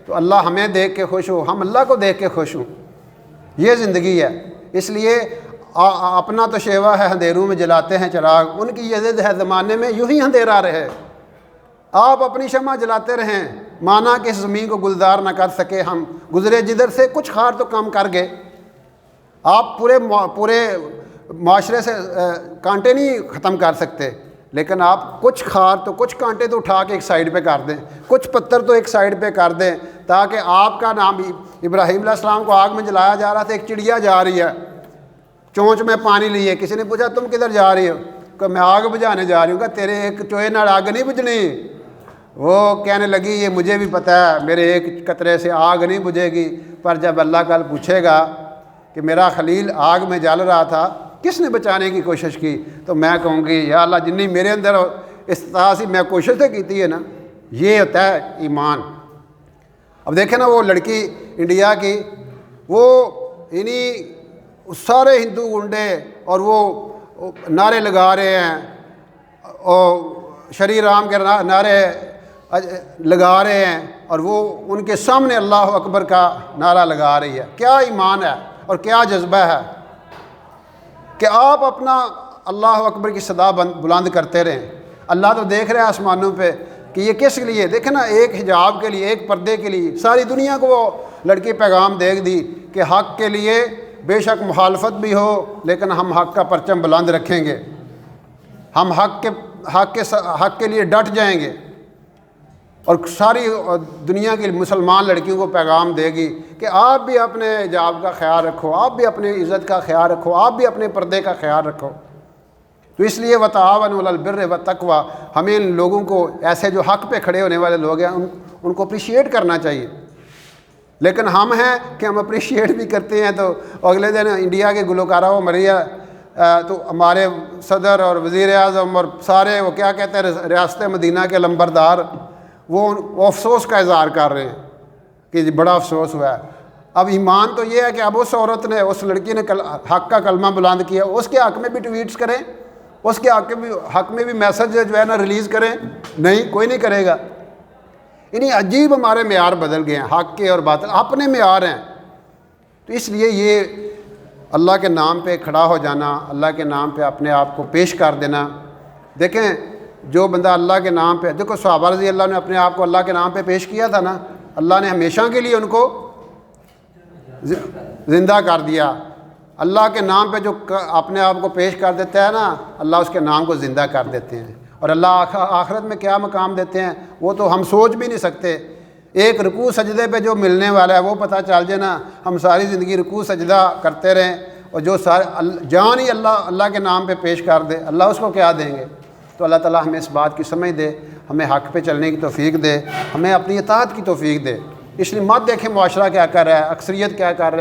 تو اللہ ہمیں دیکھ کے خوش ہو، ہم اللہ کو دیکھ کے خوش ہوں۔ یہ زندگی ہے۔ اس لیے اپنا تو شیوا ہے اندھیروں میں جلاتے ہیں چراغ، ان کی یہ ضد ہے زمانے میں یوں ہی اندھیرا رہے۔ آپ اپنی شمع جلاتے رہیں، مانا کہ اس زمین کو گلزار نہ کر سکے ہم، گزرے جدھر سے کچھ خار تو کم کر گئے۔ آپ پورے معاشرے سے کانٹے نہیں ختم کر سکتے، لیکن آپ کچھ خار تو کچھ کانٹے تو اٹھا کے ایک سائیڈ پہ کر دیں، کچھ پتھر تو ایک سائیڈ پہ کر دیں، تاکہ آپ کا نام ابراہیم علیہ السلام کو آگ میں جلایا جا رہا تھا، ایک چڑیا جا رہی ہے چونچ میں پانی لیے، کسی نے پوچھا تم کدھر جا رہی ہو؟ کہ میں آگ بجھانے جا رہی ہوں۔ کہ تیرے ایک چوہے نال آگ نہیں بجھنی۔ وہ کہنے لگی یہ مجھے بھی پتہ ہے میرے ایک قطرے سے آگ نہیں بجھے گی، پر جب اللہ کل پوچھے گا کہ میرا خلیل آگ میں جل رہا تھا کس نے بچانے کی کوشش کی، تو میں کہوں گی یا اللہ جنی میرے اندر استطاعت سی میں کوشش تو کیتی ہے نا۔ یہ ہوتا ہے ایمان۔ اب دیکھیں نا وہ لڑکی انڈیا کی، وہ سارے ہندو گنڈے اور وہ نعرے لگا رہے ہیں، اور شری رام کے نعرے لگا رہے ہیں، اور وہ ان کے سامنے اللہ اکبر کا نعرہ لگا رہی ہے۔ کیا ایمان ہے اور کیا جذبہ ہے کہ آپ اپنا اللہ اکبر کی صدا بلند کرتے رہیں۔ اللہ تو دیکھ رہے ہیں آسمانوں پہ کہ یہ کس لیے، دیکھیں نا ایک حجاب کے لیے، ایک پردے کے لیے ساری دنیا کو وہ لڑکی پیغام دے دی کہ حق کے لیے بے شک مخالفت بھی ہو لیکن ہم حق کا پرچم بلند رکھیں گے، ہم حق کے لیے ڈٹ جائیں گے۔ اور ساری دنیا کی مسلمان لڑکیوں کو پیغام دے گی کہ آپ بھی اپنے حجاب کا خیال رکھو، آپ بھی اپنی عزت کا خیال رکھو، آپ بھی اپنے پردے کا خیال رکھو۔ تو اس لیے وتعاونوا علی البر والتقوی، ہمیں ان لوگوں کو، ایسے جو حق پہ کھڑے ہونے والے لوگ ہیں، ان کو اپریشیٹ کرنا چاہیے۔ لیکن ہم ہیں کہ ہم اپریشیٹ بھی کرتے ہیں تو اگلے دن انڈیا کے گلوکارہ وہ مریا تو ہمارے صدر اور وزیر اعظم اور سارے وہ کیا کہتے ہیں ریاست مدینہ کے لمبردار، وہ افسوس کا اظہار کر رہے ہیں کہ جی بڑا افسوس ہوا ہے۔ اب ایمان تو یہ ہے کہ اب اس عورت نے، اس لڑکی نے حق کا کلمہ بلند کیا، اس کے حق میں بھی ٹویٹس کریں، اس کے حق میں بھی میسج جو ہے نا ریلیز کریں؟ نہیں، کوئی نہیں کرے گا۔ یعنی عجیب ہمارے معیار بدل گئے ہیں، حق کے اور باطل اپنے معیار ہیں۔ تو اس لیے یہ اللہ کے نام پہ کھڑا ہو جانا، اللہ کے نام پہ اپنے آپ کو پیش کر دینا۔ دیکھیں جو بندہ اللہ کے نام پہ، دیکھو صحابہ رضی اللہ نے اپنے آپ کو اللہ کے نام پہ پیش کیا تھا نا، اللہ نے ہمیشہ کے لیے ان کو زندہ کر دیا۔ اللہ کے نام پہ جو اپنے آپ کو پیش کر دیتا ہے نا، اللہ اس کے نام کو زندہ کر دیتے ہیں۔ اور اللہ آخرت میں کیا مقام دیتے ہیں وہ تو ہم سوچ بھی نہیں سکتے۔ ایک رکوع سجدے پہ جو ملنے والا ہے وہ پتہ چل جائے نا، ہم ساری زندگی رکوع سجدہ کرتے رہیں اور جو جان ہی اللہ کے نام پہ پیش کر دے، اللہ اس کو کیا دیں گے؟ تو اللہ تعالیٰ ہمیں اس بات کی سمجھ دے، ہمیں حق پہ چلنے کی توفیق دے، ہمیں اپنی اطاعت کی توفیق دے۔ اس لیے مت دیکھیں معاشرہ کیا کر رہا ہے، اکثریت کیا کر رہا ہے۔